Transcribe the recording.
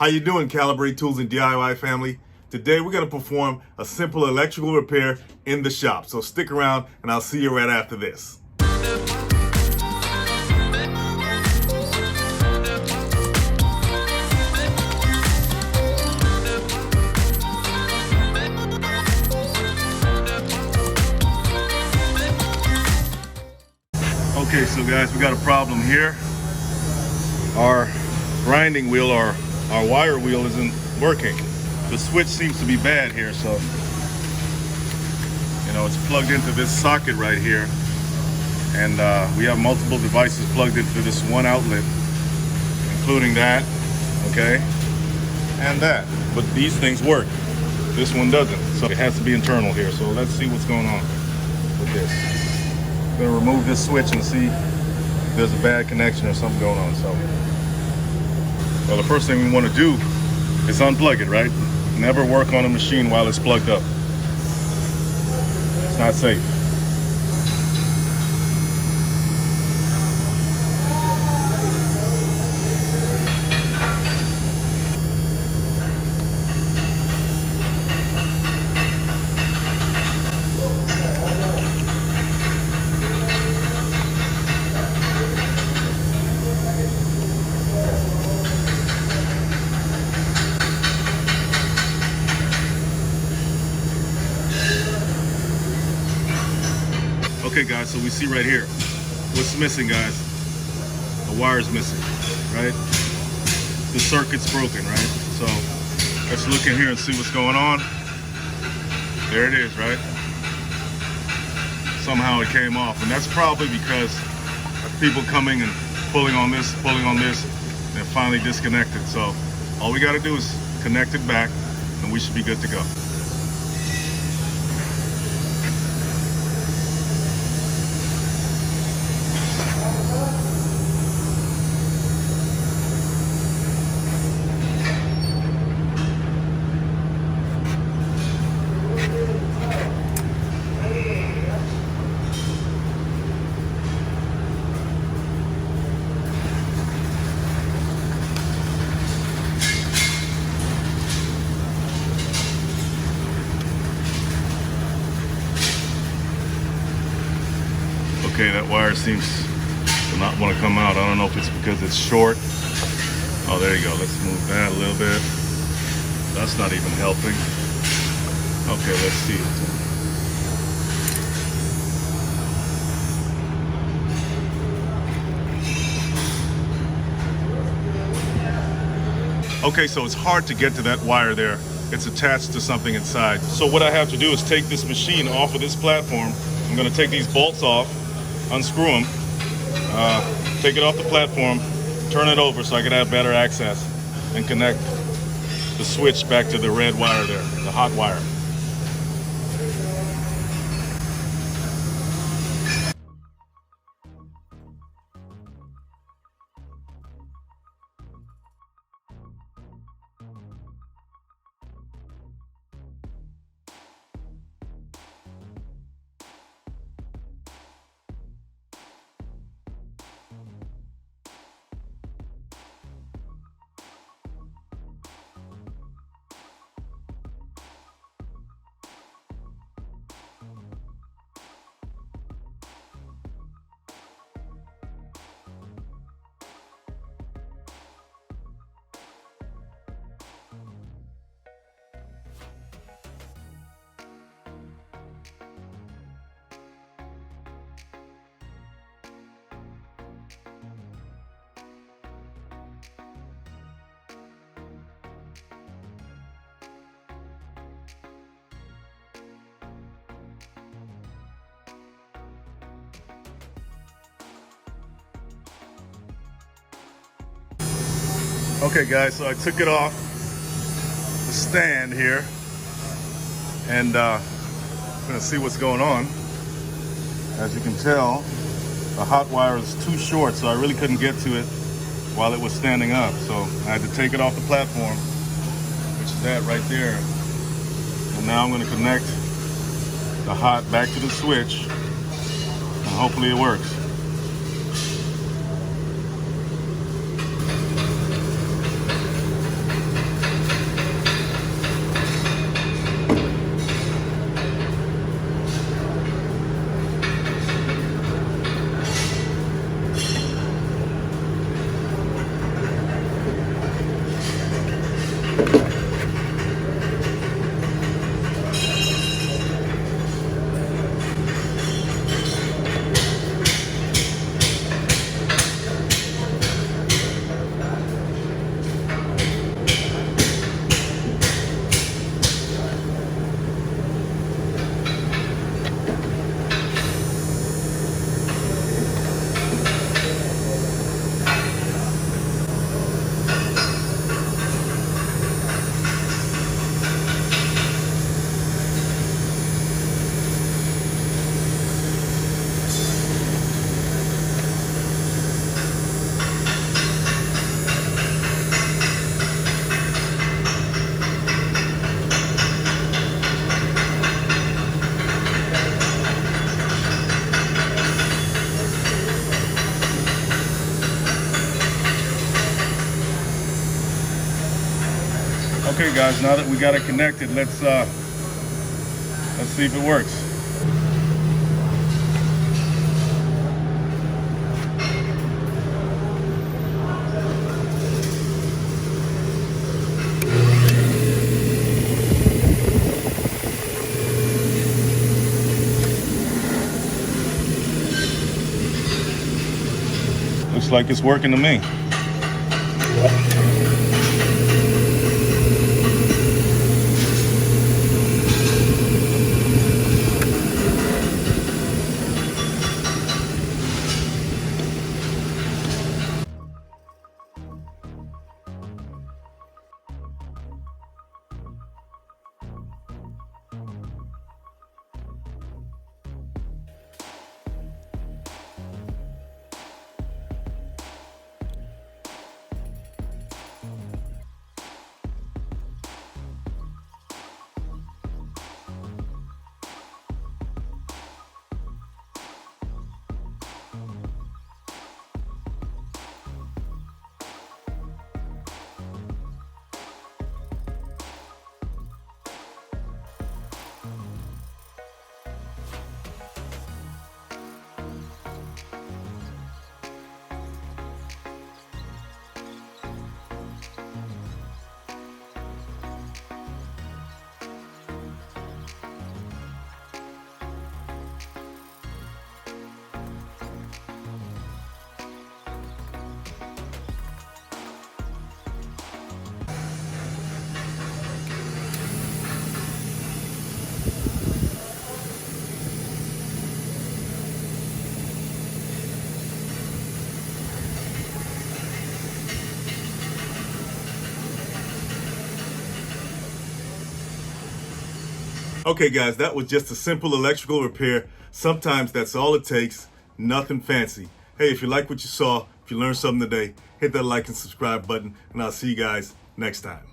How you doing, Calibrate Tools and DIY family? Today we're going to perform a simple electrical repair in the shop. So stick around and I'll see you right after this. Okay, so guys, we got a problem here. Our grinding wheel, our wire wheel isn't working. The switch seems to be bad here, so it's plugged into this socket right here, and we have multiple devices plugged into this one outlet, including that, okay, and that. But these things work. This one doesn't, so it has to be internal here. So let's see what's going on with this. I'm gonna remove this switch and see if there's a bad connection or something going on. So, well, the first thing we want to do is unplug it, right? Never work on a machine while it's plugged up. It's not safe. Okay guys, so we see right here, what's missing, guys? The wire's missing, right? The circuit's broken, right? So let's look in here and see what's going on. There it is, right? Somehow it came off, and that's probably because people coming and pulling on this, and it finally disconnected. So all we gotta do is connect it back, and we should be good to go. Okay, that wire seems to not want to come out. I don't know if it's because it's short. Oh, there you go. Let's move that a little bit. That's not even helping. Okay, let's see. Okay, so it's hard to get to that wire there. It's attached to something inside. So what I have to do is take this machine off of this platform. I'm going to take these bolts off, unscrew them, take it off the platform, turn it over so I can have better access, and connect the switch back to the red wire there, the hot wire. Okay guys, so I took it off the stand here, and I'm gonna see what's going on. As you can tell, the hot wire is too short, so I really couldn't get to it while it was standing up. So I had to take it off the platform, which is that right there. And now I'm gonna connect the hot back to the switch, and hopefully it works. Okay guys, now that we got it connected, let's see if it works. Looks like it's working to me. Okay guys, that was just a simple electrical repair. Sometimes that's all it takes, nothing fancy. Hey, if you like what you saw, if you learned something today, hit that like and subscribe button, and I'll see you guys next time.